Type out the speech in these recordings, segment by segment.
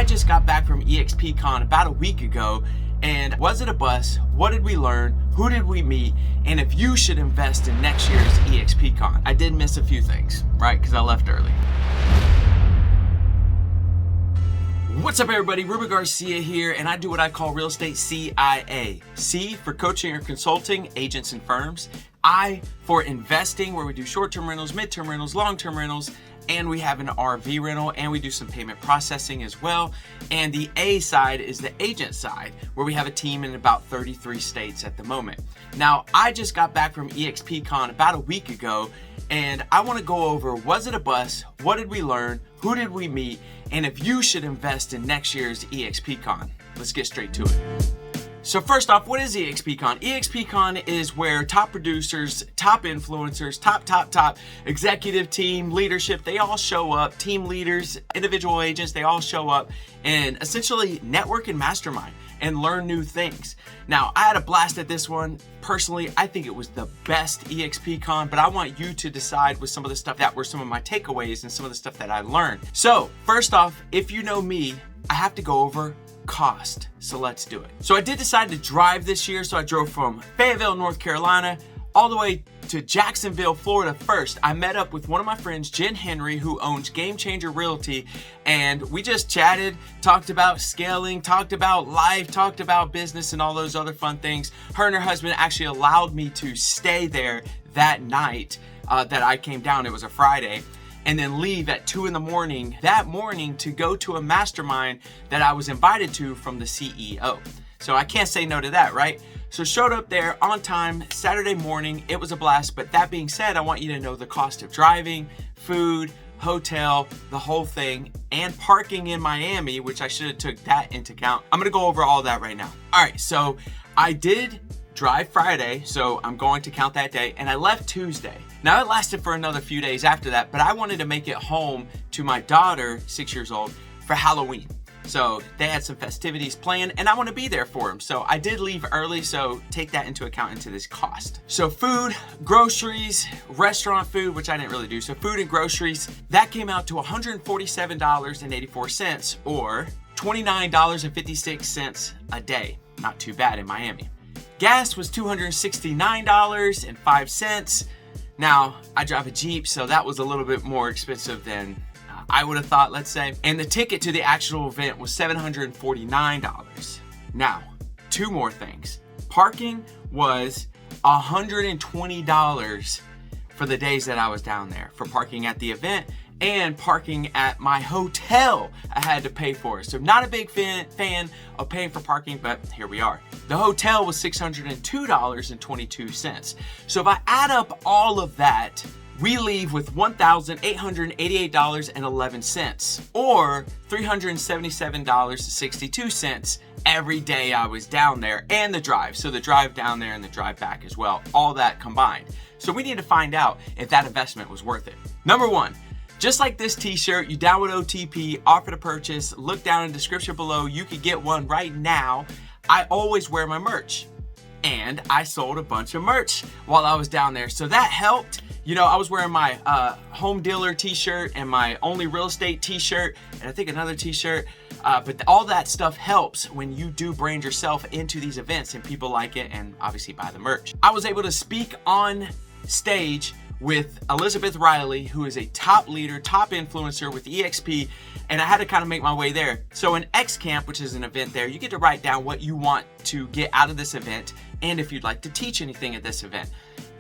just got back from EXPCON about a week ago, and was it a bust? What did we learn? Who did we meet? And if you should invest in next year's EXPCON. I did miss a few things, right? Because I left early. What's up, everybody? Ruben Garcia here, and I do what I call real estate CIA. C for coaching or consulting agents and firms. I for investing, where we do short-term rentals, mid-term rentals, long-term rentals, and we have an RV rental, and we do some payment processing as well. And the A side is the agent side, where we have a team in about 33 states at the moment. Now, I just got back from EXPCON about a week ago, and I want to go over, was it a bust? What did we learn? Who did we meet? And if you should invest in next year's EXPCON. Let's get straight to it. So first off, what is EXPCON? EXPCON is where top producers, top influencers, top executive team, leadership, they all show up, team leaders, individual agents, they all show up and essentially network and mastermind and learn new things. Now, I had a blast at this one. Personally, I think it was the best EXPCON, but I want you to decide with some of the stuff that were some of my takeaways and some of the stuff that I learned. So first off, if you know me, I have to go over cost. So let's do it. So I did decide to drive this year. So I drove from Fayetteville, North Carolina, all the way to Jacksonville, Florida first. I met up with one of my friends, Jen Henry, who owns Game Changer Realty, and we just chatted, talked about scaling, talked about life, talked about business and all those other fun things. Her and her husband actually allowed me to stay there that night that I came down. It was a Friday. And then leave at 2 a.m. that morning to go to a mastermind that I was invited to from the CEO. So I can't say no to that, right? So showed up there on time, Saturday morning. It was a blast. But that being said, I want you to know the cost of driving, food, hotel, the whole thing, and parking in Miami, which I should have took that into account. I'm gonna go over all that right now. All right, so I did drive Friday, so I'm going to count that day, and I left Tuesday. Now, it lasted for another few days after that, but I wanted to make it home to my daughter, 6 years old, for Halloween. So they had some festivities planned, and I want to be there for them. So I did leave early, so take that into account into this cost. So food, groceries, restaurant food, which I didn't really do. So food and groceries, that came out to $147.84, or $29.56 a day. Not too bad in Miami. Gas was $269.05. Now, I drive a Jeep, so that was a little bit more expensive than I would have thought, let's say. And the ticket to the actual event was $749. Now, two more things. Parking was $120 for the days that I was down there for parking at the event, and parking at my hotel I had to pay for. So not a big fan of paying for parking, but here we are. The hotel was $602.22. So if I add up all of that, we leave with $1,888.11, or $377.62 every day I was down there, and the drive. So the drive down there and the drive back as well, all that combined. So we need to find out if that investment was worth it. Number one, just like this t-shirt, you download OTP, offer to purchase, look down in the description below, you could get one right now. I always wear my merch, and I sold a bunch of merch while I was down there. So that helped. You know, I was wearing my home dealer t-shirt and my only real estate t-shirt, and I think another t-shirt. But all that stuff helps when you do brand yourself into these events and people like it and obviously buy the merch. I was able to speak on stage with Elizabeth Riley, who is a top leader, top influencer with EXP, and I had to kind of make my way there. So in X Camp, which is an event there, you get to write down what you want to get out of this event and if you'd like to teach anything at this event.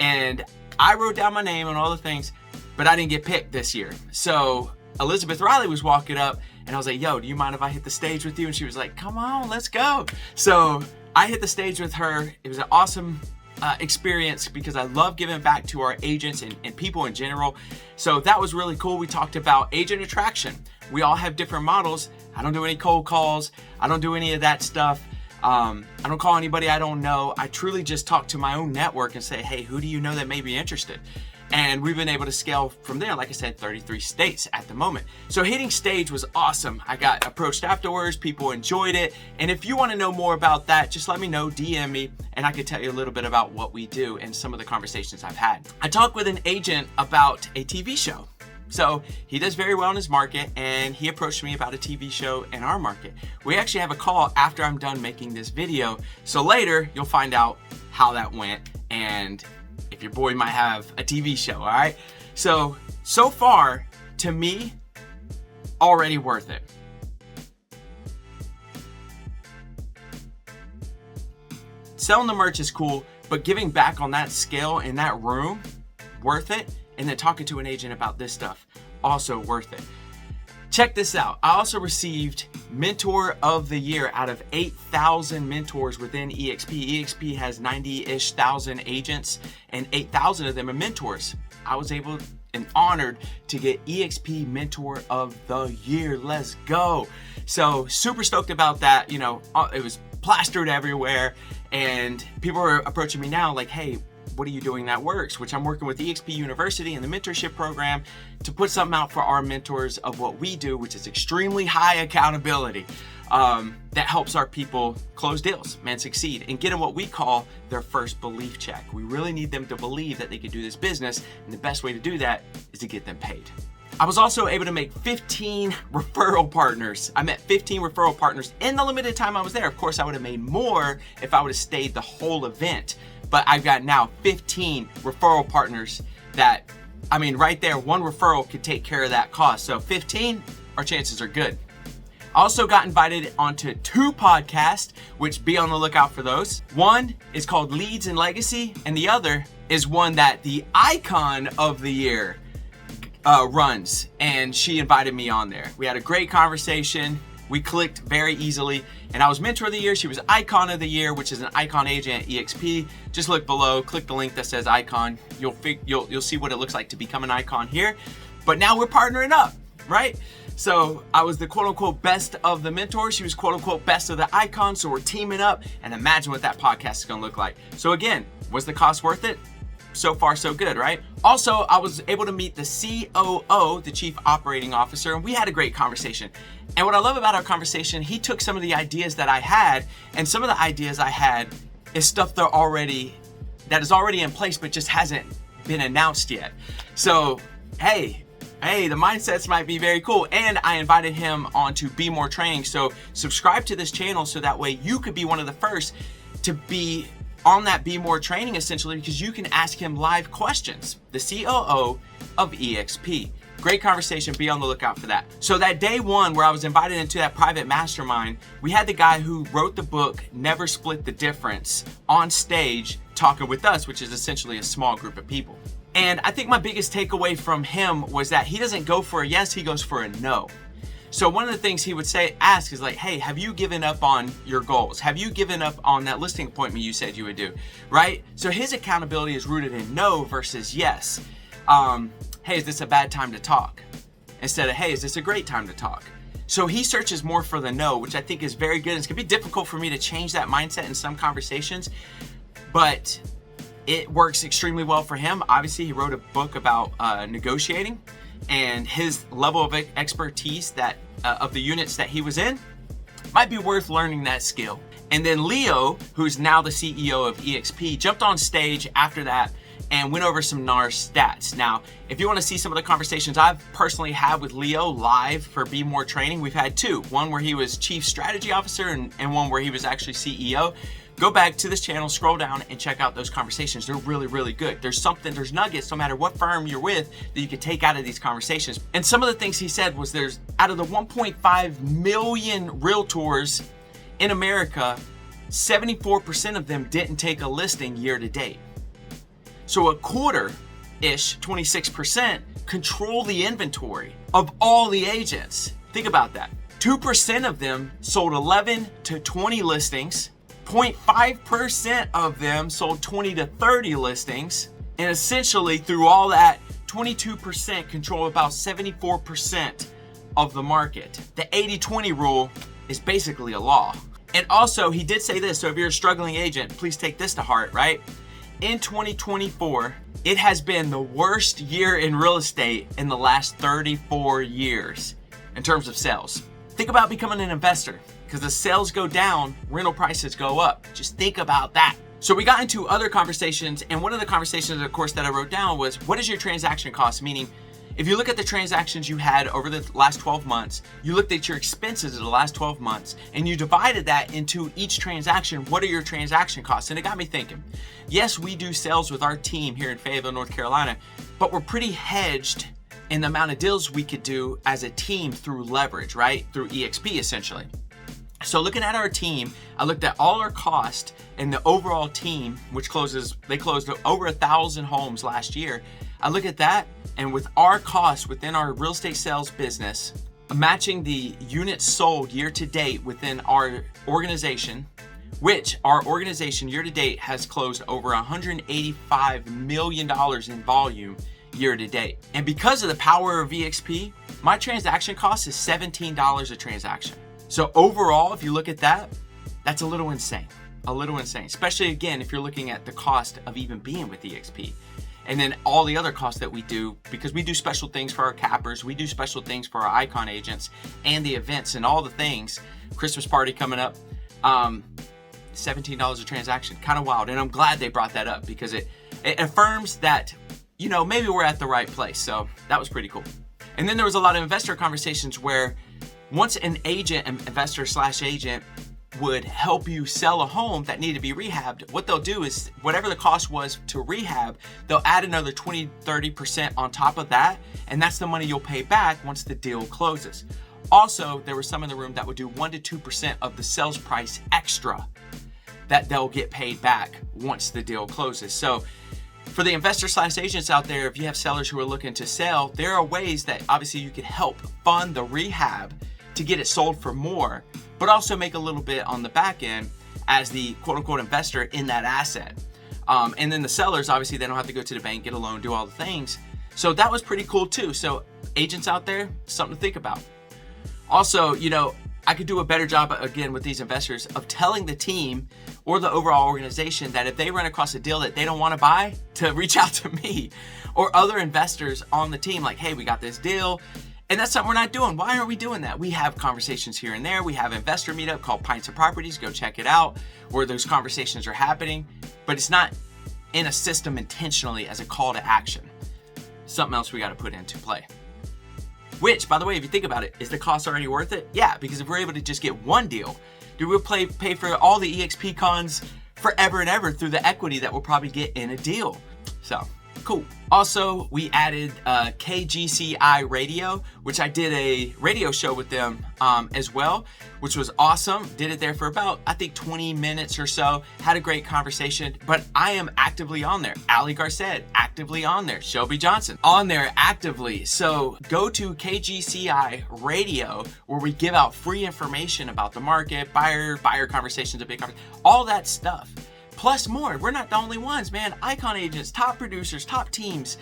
And I wrote down my name and all the things, but I didn't get picked this year. So Elizabeth Riley was walking up, and I was like, yo, do you mind if I hit the stage with you? And she was like, come on, let's go. So I hit the stage with her. It was an awesome experience because I love giving back to our agents and people in general. So that was really cool. We talked about agent attraction. We all have different models. I don't do any cold calls. I don't do any of that stuff. I don't call anybody I don't know. I truly just talk to my own network and say, hey, who do you know that may be interested? And we've been able to scale from there, like I said, 33 states at the moment. So hitting stage was awesome. I got approached afterwards, people enjoyed it. And if you want to know more about that, just let me know, DM me, and I can tell you a little bit about what we do and some of the conversations I've had. I talked with an agent about a TV show. So he does very well in his market, and he approached me about a TV show in our market. We actually have a call after I'm done making this video. So later you'll find out how that went and if your boy might have a TV show, all right? So far, to me, already worth it. Selling the merch is cool, but giving back on that scale in that room, worth it. And then talking to an agent about this stuff, also worth it. Check this out. I also received Mentor of the Year out of 8,000 mentors within EXP. EXP has 90-ish thousand agents, and 8,000 of them are mentors. I was able and honored to get EXP Mentor of the Year. Let's go. So super stoked about that. You know, it was plastered everywhere, and people are approaching me now like, hey, what are you doing that works? Which I'm working with EXP University and the mentorship program to put something out for our mentors of what we do, which is extremely high accountability, that helps our people close deals and succeed and get them what we call their first belief check. We really need them to believe that they can do this business, and the best way to do that is to get them paid. I was also able to make 15 referral partners. I met 15 referral partners in the limited time I was there. Of course, I would have made more if I would have stayed the whole event. But I've got now 15 referral partners that, I mean, right there, one referral could take care of that cost. So 15, our chances are good. I also got invited onto 2 podcasts, which be on the lookout for those. One is called Leads and Legacy, and the other is one that the Icon of the Year runs, and she invited me on there. We had a great conversation. We clicked very easily, and I was Mentor of the Year. She was Icon of the Year, which is an Icon agent at EXP. Just look below, click the link that says Icon. You'll see what it looks like to become an Icon here. But now we're partnering up, right? So I was the quote unquote best of the mentors. She was quote unquote best of the Icon. So we're teaming up, and imagine what that podcast is gonna look like. So again, was the cost worth it? So far, so good, right? Also, I was able to meet the COO, the Chief Operating Officer, and we had a great conversation. And what I love about our conversation, he took some of the ideas that I had, and some of the ideas I had is stuff that is already in place, but just hasn't been announced yet. So, hey, the mindsets might be very cool. And I invited him on to Be More Training. So subscribe to this channel so that way you could be one of the first to be on that Be More Training, essentially, because you can ask him live questions, the COO of EXP. Great conversation, be on the lookout for that. So that day one where I was invited into that private mastermind, we had the guy who wrote the book, Never Split the Difference, on stage talking with us, which is essentially a small group of people. And I think my biggest takeaway from him was that he doesn't go for a yes, he goes for a no. So one of the things he would ask is like, hey, have you given up on your goals? Have you given up on that listing appointment you said you would do, right? So his accountability is rooted in no versus yes. Hey, is this a bad time to talk? Instead of, hey, is this a great time to talk? So he searches more for the no, which I think is very good. It's gonna be difficult for me to change that mindset in some conversations, but it works extremely well for him. Obviously, he wrote a book about negotiating, and his level of expertise that of the units that he was in might be worth learning that skill. And then Leo, who's now the CEO of EXP, jumped on stage after that and went over some NARS stats. Now, if you want to see some of the conversations I've personally had with Leo live for Be More Training, we've had 2. One where he was Chief Strategy Officer and one where he was actually CEO. Go back to this channel, scroll down, and check out those conversations. They're really, really good. There's nuggets, no matter what firm you're with, that you can take out of these conversations. And some of the things he said was out of the 1.5 million realtors in America, 74% of them didn't take a listing year to date. So a quarter-ish, 26%, control the inventory of all the agents. Think about that. 2% of them sold 11 to 20 listings. 0.5% of them sold 20 to 30 listings, and essentially through all that, 22% control about 74% of the market. The 80-20 rule is basically a law. And also, he did say this, so if you're a struggling agent, please take this to heart, right? In 2024, it has been the worst year in real estate in the last 34 years in terms of sales. Think about becoming an investor. Because as sales go down, rental prices go up. Just think about that. So we got into other conversations, and one of the conversations, of course, that I wrote down was, what is your transaction cost? Meaning, If you look at the transactions you had over the last 12 months, you looked at your expenses of the last 12 months, and you divided that into each transaction. What are your transaction costs? And it got me thinking. Yes, we do sales with our team here in Fayetteville, North Carolina, but we're pretty hedged in the amount of deals we could do as a team through leverage, right? Through EXP essentially. So looking at our team, I looked at all our cost and the overall team, which they closed over 1,000 homes last year. I look at that, and with our costs within our real estate sales business, matching the units sold year to date within our organization, which our organization year to date has closed over $185 million in volume year to date. And because of the power of EXP, my transaction cost is $17 a transaction. So overall, if you look at that, that's a little insane, especially again, if you're looking at the cost of even being with EXP. And then all the other costs that we do, because we do special things for our cappers, we do special things for our icon agents and the events and all the things, Christmas party coming up, $17 a transaction, kind of wild. And I'm glad they brought that up because it affirms that, you know, maybe we're at the right place. So that was pretty cool. And then there was a lot of investor conversations where once an investor/agent would help you sell a home that needed to be rehabbed, what they'll do is whatever the cost was to rehab, they'll add another 20-30% on top of that, and that's the money you'll pay back once the deal closes. Also, there were some in the room that would do 1% to 2% of the sales price extra that they'll get paid back once the deal closes. So for the investor/agents out there, if you have sellers who are looking to sell, there are ways that obviously you can help fund the rehab to get it sold for more, but also make a little bit on the back end as the quote unquote investor in that asset. And then the sellers, obviously they don't have to go to the bank, get a loan, do all the things. So that was pretty cool too. So agents out there, something to think about. Also, you know, I could do a better job again with these investors of telling the team or the overall organization that if they run across a deal that they don't want to buy, to reach out to me or other investors on the team, like, hey, we got this deal. And that's something we're not doing. Why aren't we doing that? We have conversations here and there. We have an investor meetup called Pints of Properties. Go check it out where those conversations are happening, but it's not in a system intentionally as a call to action. Something else we got to put into play. Which, by the way, if you think about it, is the cost already worth it? Yeah, because if we're able to just get one deal, dude, we'll pay for all the EXPCONs forever and ever through the equity that we'll probably get in a deal. So, cool. Also, we added KGCI Radio, which I did a radio show with them as well, which was awesome. Did it there for about, I think, 20 minutes or so. Had a great conversation, but I am actively on there. Ali Garced, actively on there. Shelby Johnson, on there actively. So go to KGCI Radio, where we give out free information about the market, buyer conversations, a big conversation, all that stuff. Plus more. We're not the only ones, man. Icon agents, top producers, top teams,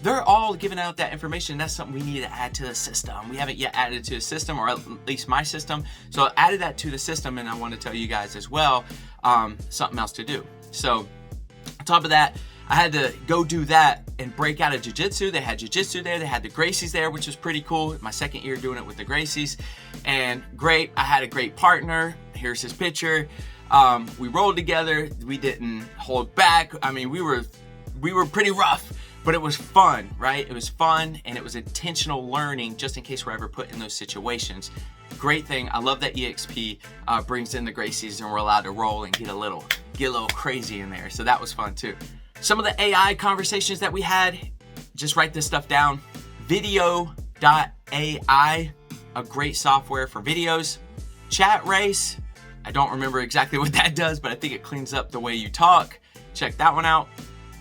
they're all giving out that information. That's something we need to add to the system. We haven't yet added it to the system, or at least my system. So I added that to the system, and I want to tell you guys as well something else to do. So on top of that, I had to go do that and break out of jiu-jitsu. They had jiu-jitsu there. They had the Gracies there, which was pretty cool. My second year doing it with the Gracies, and great. I had a great partner. Here's his picture. We rolled together. We didn't hold back. I mean, we were pretty rough, but it was fun, right? It was fun, and it was intentional learning just in case we're ever put in those situations. Great thing. I love that EXP brings in the Gracies, and we're allowed to roll and get a little crazy in there. So that was fun too. Some of the AI conversations that we had, just write this stuff down. Video.ai, a great software for videos. Chat Race, I don't remember exactly what that does, but I think it cleans up the way you talk. Check that one out.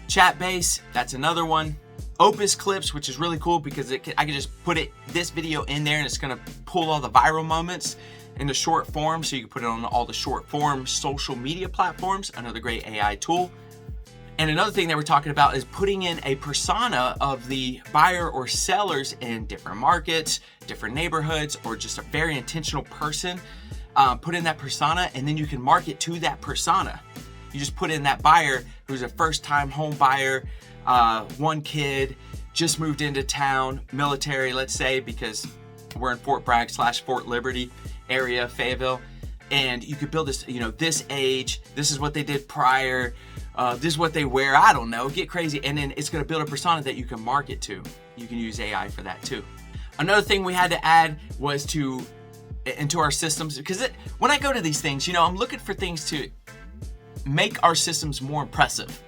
Chatbase, that's another one. Opus Clips, which is really cool because I can just put this video in there and it's gonna pull all the viral moments into short form, so you can put it on all the short form social media platforms. Another great AI tool. And another thing that we're talking about is putting in a persona of the buyer or sellers in different markets, different neighborhoods, or just a very intentional person. Put in that persona, and then you can market to that persona. You just put in that buyer who's a first-time home buyer, one kid, just moved into town, military, let's say, because we're in Fort Bragg / Fort Liberty area, Fayetteville, and you could build this, this age, this is what they did prior, this is what they wear, I don't know, get crazy. And then it's gonna build a persona that you can market to. You can use AI for that too. Another thing we had to add was into our systems, because when I go to these things, you know, I'm looking for things to make our systems more impressive,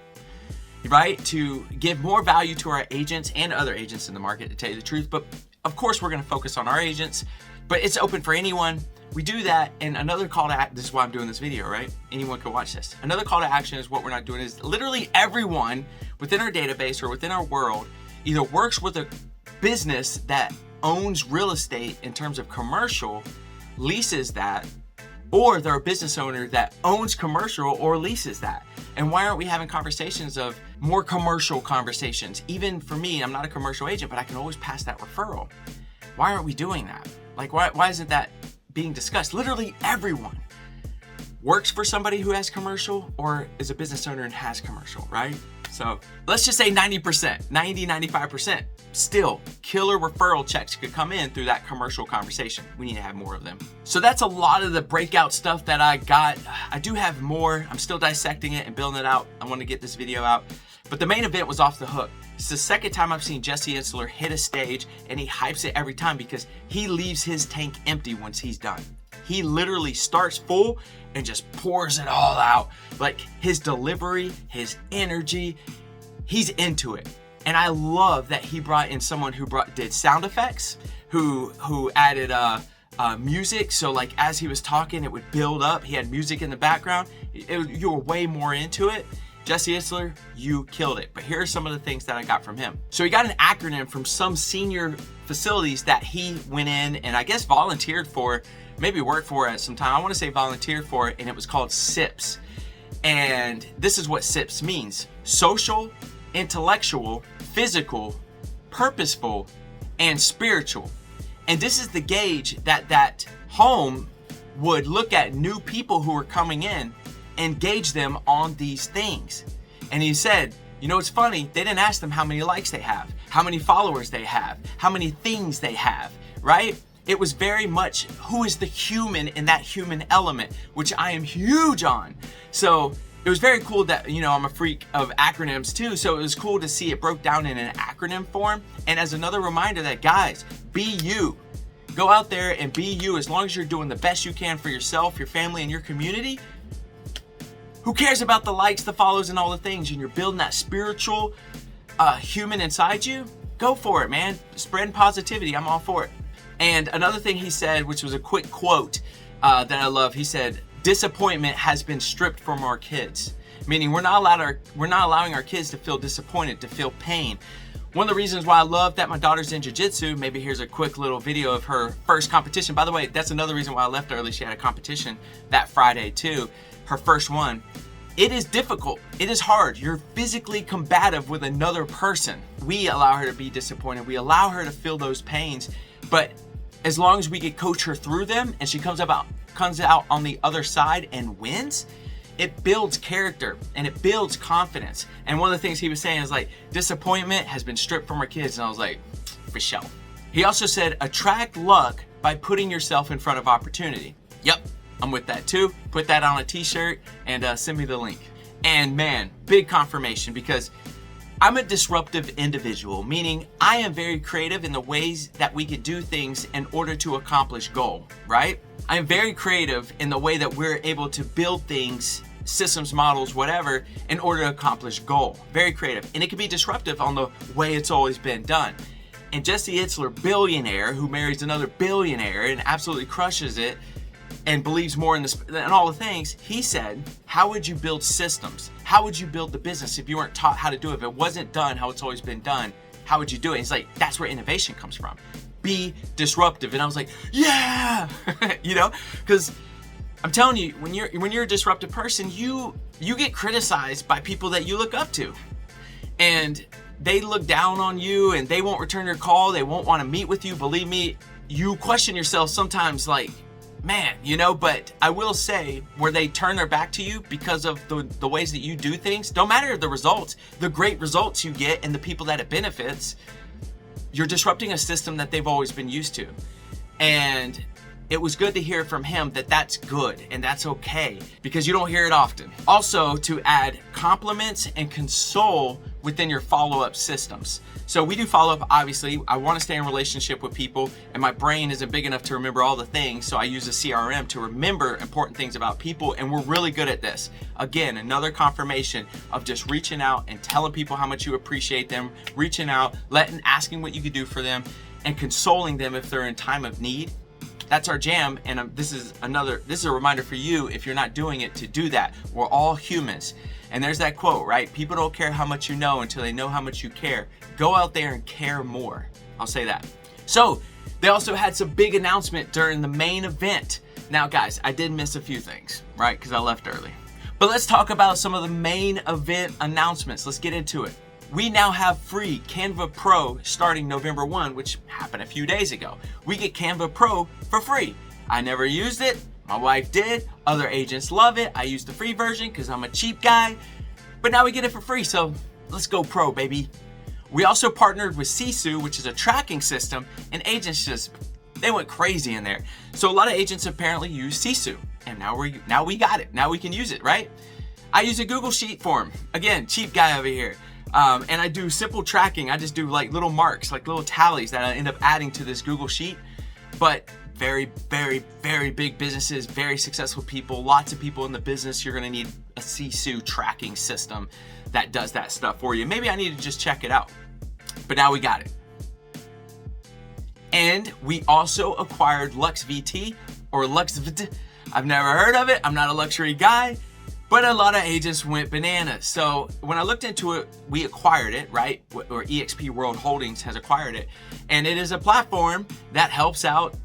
right? To give more value to our agents and other agents in the market, to tell you the truth. But of course, we're gonna focus on our agents, but it's open for anyone. We do that. And another call to action, this is why I'm doing this video, right? Anyone can watch this. Another call to action is what we're not doing is literally everyone within our database or within our world either works with a business that owns real estate in terms of commercial, leases that, or they're a business owner that owns commercial or leases that. And why aren't we having conversations of more commercial conversations? Even for me, I'm not a commercial agent, but I can always pass that referral. Why aren't we doing that? Like, why isn't that being discussed? Literally everyone works for somebody who has commercial or is a business owner and has commercial, right? So let's just say 90%, 90, 95%, still killer referral checks could come in through that commercial conversation. We need to have more of them. So that's a lot of the breakout stuff that I got. I do have more. I'm still dissecting it and building it out. I want to get this video out. But the main event was off the hook. It's the second time I've seen Jesse Itzler hit a stage, and he hypes it every time because he leaves his tank empty once he's done. He literally starts full and just pours it all out. Like his delivery, his energy, he's into it. And I love that he brought in someone who did sound effects, who added music. So like as he was talking, it would build up. He had music in the background. You were way more into it. Jesse Itzler, you killed it. But here are some of the things that I got from him. So he got an acronym from some senior facilities that he went in and I guess volunteered for, maybe worked for at some time. I want to say volunteered for it, and it was called SIPS. And this is what SIPS means: social, intellectual, physical, purposeful, and spiritual. And this is the gauge that home would look at new people who are coming in and gauge them on these things. And he said, you know, it's funny, they didn't ask them how many likes they have, how many followers they have, how many things they have, right? It was very much who is the human in that human element, which I am huge on. So it was very cool that, you know, I'm a freak of acronyms too. So it was cool to see it broke down in an acronym form. And as another reminder that, guys, be you. Go out there and be you. As long as you're doing the best you can for yourself, your family, and your community, who cares about the likes, the follows, and all the things? And you're building that spiritual human inside you, go for it, man. Spread positivity. I'm all for it. And another thing he said, which was a quick quote that I love, he said, disappointment has been stripped from our kids. Meaning we're not allowing our kids to feel disappointed, to feel pain. One of the reasons why I love that my daughter's in jiu-jitsu, maybe here's a quick little video of her first competition. By the way, that's another reason why I left early. She had a competition that Friday too, her first one. It is difficult. It is hard. You're physically combative with another person. We allow her to be disappointed. We allow her to feel those pains. But as long as we can coach her through them and she comes out on the other side and wins, it builds character and it builds confidence. And one of the things he was saying is like, disappointment has been stripped from our kids. And I was like, for sure. He also said, attract luck by putting yourself in front of opportunity. Yep, I'm with that too. Put that on a t-shirt and send me the link. And man, big confirmation, because I'm a disruptive individual, meaning I am very creative in the ways that we could do things in order to accomplish goal, right? I am very creative in the way that we're able to build things, systems, models, whatever, in order to accomplish goal. Very creative. And it can be disruptive on the way it's always been done. And Jesse Itzler, billionaire, who marries another billionaire and absolutely crushes it and believes more in this and all the things, he said, how would you build systems? How would you build the business if you weren't taught how to do it? If it wasn't done how it's always been done, how would you do it? He's like, that's where innovation comes from. Be disruptive. And I was like, yeah, you know, because I'm telling you, when you're a disruptive person, you get criticized by people that you look up to, and they look down on you and they won't return your call. They won't want to meet with you. Believe me, you question yourself sometimes, like, man, you know, but I will say, where they turn their back to you because of the ways that you do things, don't matter the results, the great results you get and the people that it benefits, you're disrupting a system that they've always been used to. And it was good to hear from him that that's good and that's okay, because you don't hear it often. Also, to add compliments and console within your follow-up systems. So we do follow-up, obviously. I want to stay in relationship with people, and my brain isn't big enough to remember all the things, so I use a CRM to remember important things about people, and we're really good at this. Again, another confirmation of just reaching out and telling people how much you appreciate them, reaching out, asking what you could do for them, and consoling them if they're in time of need. That's our jam, and this is a reminder for you, if you're not doing it, to do that. We're all humans. And there's that quote, right? People don't care how much you know until they know how much you care. Go out there and care more. I'll say that. So they also had some big announcement during the main event. Now guys, I did miss a few things, right? Because I left early. But let's talk about some of the main event announcements. Let's get into it. We now have free Canva Pro starting November 1, which happened a few days ago. We get Canva Pro for free. I never used it. My wife did. Other agents love it. I use the free version because I'm a cheap guy. But now we get it for free, so let's go pro, baby. We also partnered with SISU, which is a tracking system, and agents they went crazy in there. So a lot of agents apparently use SISU, and now we got it. Now we can use it, right? I use a Google Sheet form. Again, cheap guy over here. And I do simple tracking. I just do like little marks, like little tallies that I end up adding to this Google Sheet. But very, very, very big businesses, very successful people, lots of people in the business, you're gonna need a SISU tracking system that does that stuff for you. Maybe I need to just check it out. But now we got it. And we also acquired LUXVT or LUXVT. I've never heard of it. I'm not a luxury guy. But a lot of agents went bananas. So when I looked into it, we acquired it, right? Or EXP World Holdings has acquired it. And it is a platform that helps out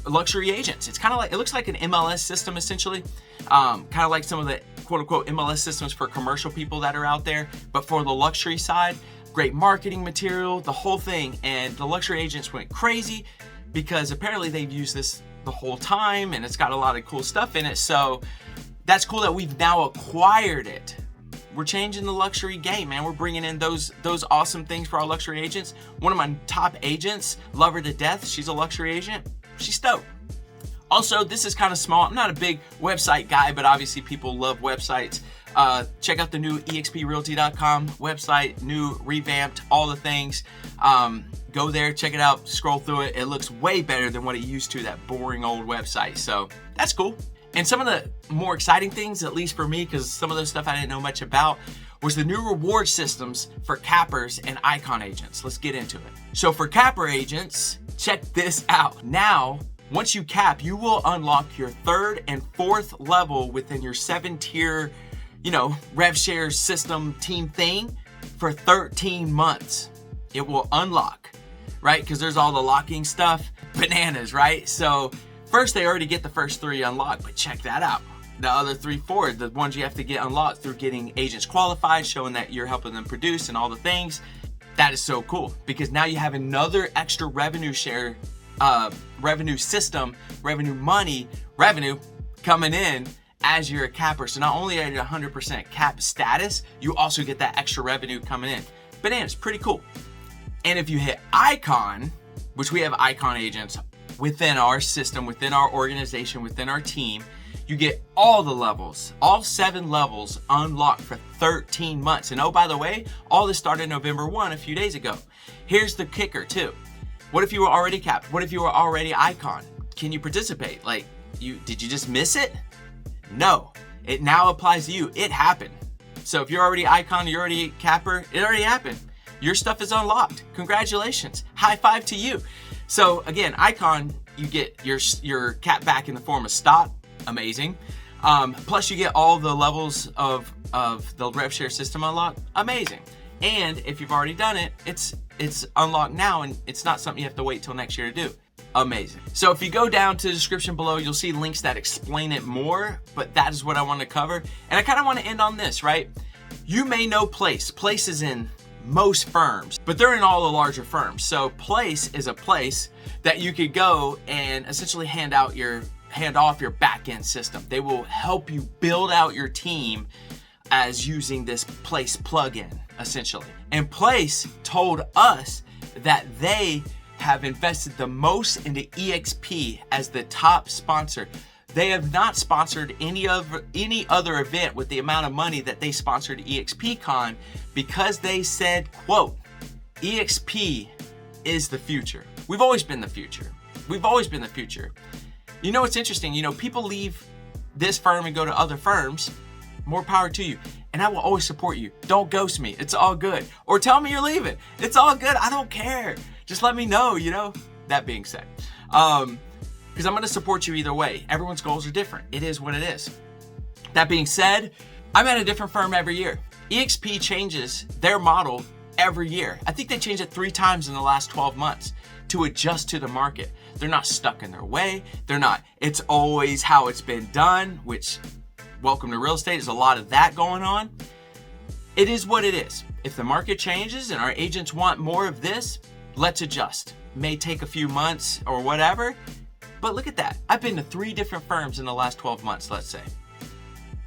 luxury agents. It's kind of like, it looks like an MLS system essentially. Kind of like some of the quote unquote MLS systems for commercial people that are out there. But for the luxury side, great marketing material, the whole thing. And the luxury agents went crazy because apparently they've used this the whole time and it's got a lot of cool stuff in it. So that's cool that we've now acquired it. We're changing the luxury game, man. We're bringing in those awesome things for our luxury agents. One of my top agents, love her to death. She's a luxury agent. She's stoked. Also, this is kind of small. I'm not a big website guy, but obviously people love websites. Check out the new EXPRealty.com website, new revamped, all the things. Go there, check it out, scroll through it. It looks way better than what it used to, that boring old website. So that's cool. And some of the more exciting things, at least for me, because some of the stuff I didn't know much about, was the new reward systems for cappers and icon agents. Let's get into it. So for capper agents, check this out. Now, once you cap, you will unlock your 3rd and 4th level within your 7-tier, rev share system team thing for 13 months. It will unlock, right? Because there's all the locking stuff, bananas, right? So first, they already get the first 3 unlocked, but check that out. The other 3, 4, the ones you have to get unlocked through getting agents qualified, showing that you're helping them produce and all the things. That is so cool because now you have another extra revenue share, revenue system, revenue coming in as you're a capper. So not only are you 100% cap status, you also get that extra revenue coming in. Bananas, pretty cool. And if you hit icon, which we have icon agents within our system, within our organization, within our team, you get all the levels, all 7 levels unlocked for 13 months. And oh, by the way, all this started November 1 a few days ago. Here's the kicker too. What if you were already capped? What if you were already icon? Can you participate? Like, did you just miss it? No, it now applies to you. It happened. So if you're already icon, you're already capper, it already happened. Your stuff is unlocked. Congratulations. High five to you. So again, icon, you get your cap back in the form of stock. Amazing. Plus you get all the levels of the rev share system unlocked. Amazing. And if you've already done it, it's unlocked now and it's not something you have to wait till next year to do. Amazing. So if you go down to the description below, you'll see links that explain it more, but that is what I want to cover. And I kind of want to end on this, right? You may know Place. Place is in most firms, but they're in all the larger firms. So Place is a place that you could go and essentially hand off your back-end system. They will help you build out your team as using this Place plugin, essentially. And Place told us that they have invested the most into EXP as the top sponsor. They have not sponsored any other event with the amount of money that they sponsored EXPCON, because they said, quote, EXP is the future. We've always been the future. We've always been the future. You know, it's interesting. You know, people leave this firm and go to other firms. More power to you. And I will always support you. Don't ghost me. It's all good. Or tell me you're leaving. It's all good. I don't care. Just let me know, you know. That being said, because I'm going to support you either way. Everyone's goals are different. It is what it is. That being said, I'm at a different firm every year. EXP changes their model every year. I think they changed it 3 times in the last 12 months to adjust to the market. They're not stuck in their way. They're not, it's always how it's been done, which, welcome to real estate, there's a lot of that going on. It is what it is. If the market changes and our agents want more of this, let's adjust. May take a few months or whatever. But look at that. I've been to 3 different firms in the last 12 months, let's say.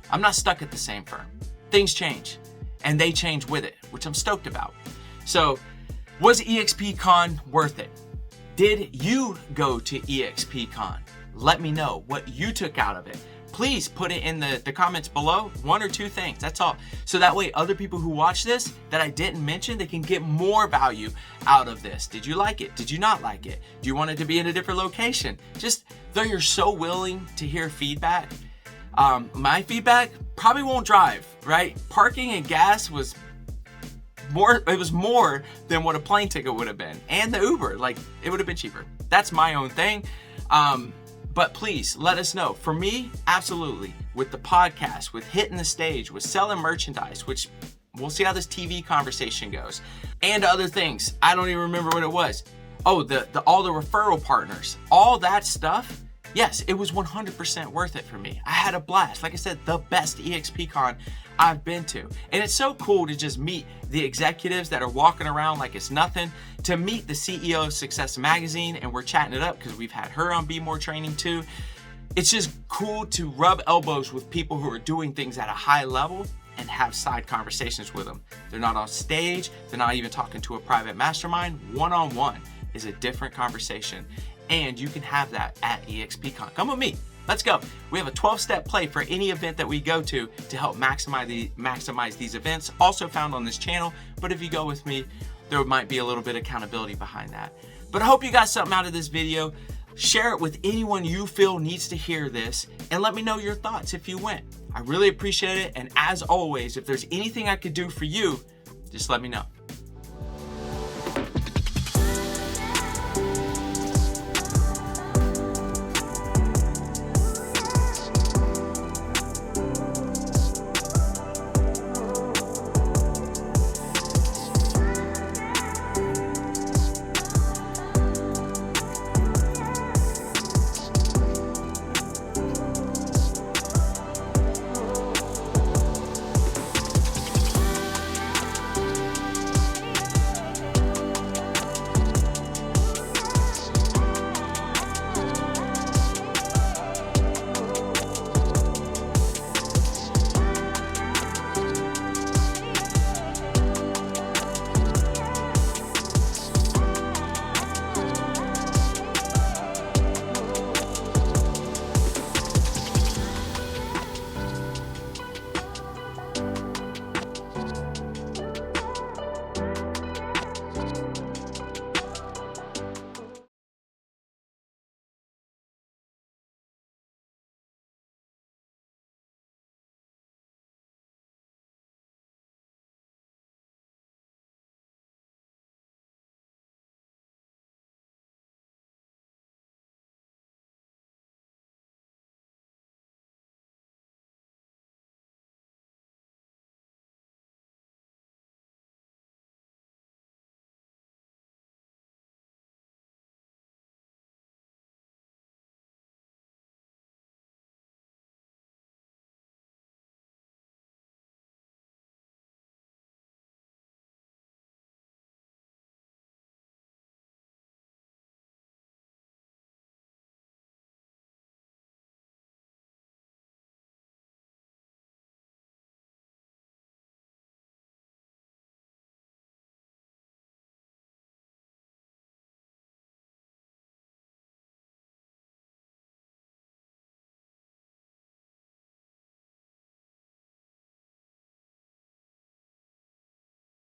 I'm not stuck at the same firm. Things change, and they change with it, which I'm stoked about. So, was EXPCON worth it? Did you go to EXPCON? Let me know what you took out of it. Please put it in the comments below, 1 or 2 things, that's all. So that way other people who watch this that I didn't mention, they can get more value out of this. Did you like it? Did you not like it? Do you want it to be in a different location? Just, though you're so willing to hear feedback, my feedback probably won't drive, right? Parking and gas was more, it was more than what a plane ticket would have been. And the Uber, like, it would have been cheaper. That's my own thing. But please let us know. For me, absolutely. With the podcast, with hitting the stage, with selling merchandise, which we'll see how this TV conversation goes, and other things. I don't even remember what it was. Oh, all the referral partners, all that stuff. Yes, it was 100% worth it for me. I had a blast. Like I said, the best EXPCon I've been to. And it's so cool to just meet the executives that are walking around like it's nothing, to meet the CEO of Success Magazine, and we're chatting it up because we've had her on Be More Training too. It's just cool to rub elbows with people who are doing things at a high level and have side conversations with them. They're not on stage. They're not even talking to a private mastermind. One-on-one is a different conversation. And you can have that at EXPCON. Come with me. Let's go. We have a 12-step play for any event that we go to help maximize these events, also found on this channel. But if you go with me, there might be a little bit of accountability behind that. But I hope you got something out of this video. Share it with anyone you feel needs to hear this, and let me know your thoughts if you went. I really appreciate it. And as always, if there's anything I could do for you, just let me know.